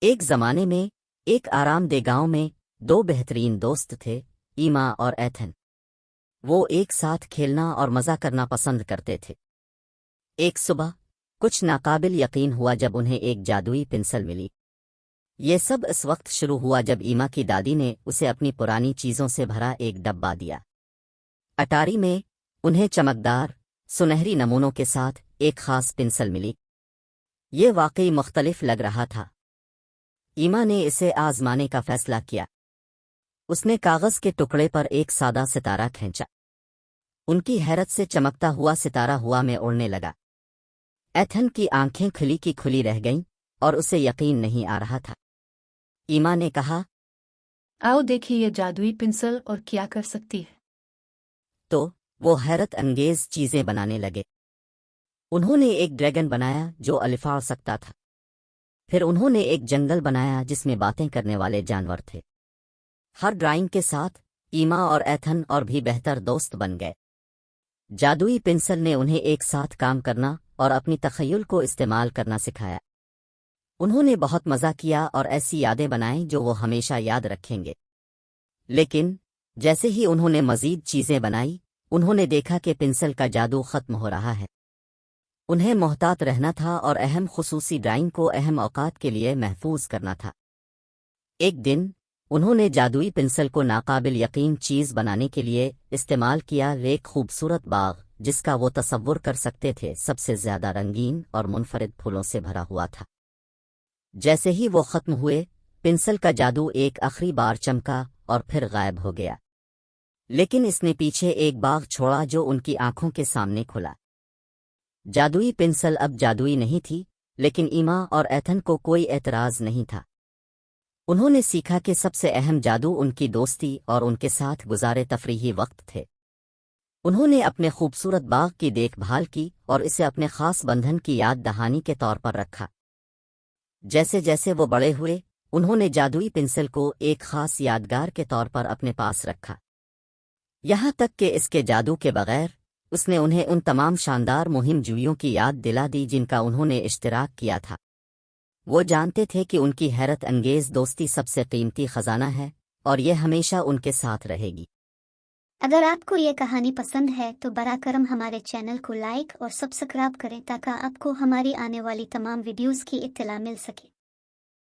ایک زمانے میں ایک آرام دہ گاؤں میں دو بہترین دوست تھے، ایما اور ایتھن۔ وہ ایک ساتھ کھیلنا اور مزہ کرنا پسند کرتے تھے۔ ایک صبح کچھ ناقابل یقین ہوا جب انہیں ایک جادوئی پنسل ملی۔ یہ سب اس وقت شروع ہوا جب ایما کی دادی نے اسے اپنی پرانی چیزوں سے بھرا ایک ڈبہ دیا۔ اٹاری میں انہیں چمکدار، سنہری نمونوں کے ساتھ ایک خاص پنسل ملی۔ یہ واقعی مختلف لگ رہا تھا۔ ایما نے اسے آزمانے کا فیصلہ کیا۔ اس نے کاغذ کے ٹکڑے پر ایک سادہ ستارہ کھینچا۔ ان کی حیرت سے چمکتا ہوا ستارہ ہوا میں اڑنے لگا۔ ایتھن کی آنکھیں کھلی کی کھلی رہ گئیں اور اسے یقین نہیں آ رہا تھا۔ ایما نے کہا، آؤ دیکھیں یہ جادوئی پنسل اور کیا کر سکتی ہے۔ تو وہ حیرت انگیز چیزیں بنانے لگے۔ انہوں نے ایک ڈریگن بنایا جو الفاڑ سکتا تھا۔ پھر انہوں نے ایک جنگل بنایا جس میں باتیں کرنے والے جانور تھے۔ ہر ڈرائنگ کے ساتھ ایما اور ایتھن اور بھی بہتر دوست بن گئے۔ جادوئی پنسل نے انہیں ایک ساتھ کام کرنا اور اپنی تخیل کو استعمال کرنا سکھایا۔ انہوں نے بہت مزہ کیا اور ایسی یادیں بنائیں جو وہ ہمیشہ یاد رکھیں گے۔ لیکن جیسے ہی انہوں نے مزید چیزیں بنائی، انہوں نے دیکھا کہ پنسل کا جادو ختم ہو رہا ہے۔ انہیں محتاط رہنا تھا اور اہم خصوصی ڈرائنگ کو اہم اوقات کے لیے محفوظ کرنا تھا۔ ایک دن انہوں نے جادوئی پنسل کو ناقابل یقین چیز بنانے کے لیے استعمال کیا، ایک خوبصورت باغ جس کا وہ تصور کر سکتے تھے سب سے زیادہ رنگین اور منفرد پھولوں سے بھرا ہوا تھا۔ جیسے ہی وہ ختم ہوئے، پنسل کا جادو ایک آخری بار چمکا اور پھر غائب ہو گیا۔ لیکن اس نے پیچھے ایک باغ چھوڑا جو ان کی آنکھوں کے سامنے کھلا۔ جادوئی پنسل اب جادوئی نہیں تھی، لیکن ایما اور ایتھن کو کوئی اعتراض نہیں تھا۔ انہوں نے سیکھا کہ سب سے اہم جادو ان کی دوستی اور ان کے ساتھ گزارے تفریحی وقت تھے۔ انہوں نے اپنے خوبصورت باغ کی دیکھ بھال کی اور اسے اپنے خاص بندھن کی یاد دہانی کے طور پر رکھا۔ جیسے جیسے وہ بڑے ہوئے، انہوں نے جادوئی پنسل کو ایک خاص یادگار کے طور پر اپنے پاس رکھا، یہاں تک کہ اس کے جادو کے بغیر اس نے انہیں ان تمام شاندار مہم جوئیوں کی یاد دلا دی جن کا انہوں نے اشتراک کیا تھا۔ وہ جانتے تھے کہ ان کی حیرت انگیز دوستی سب سے قیمتی خزانہ ہے اور یہ ہمیشہ ان کے ساتھ رہے گی۔ اگر آپ کو یہ کہانی پسند ہے تو براہ کرم ہمارے چینل کو لائک اور سبسکرائب کریں تاکہ آپ کو ہماری آنے والی تمام ویڈیوز کی اطلاع مل سکے۔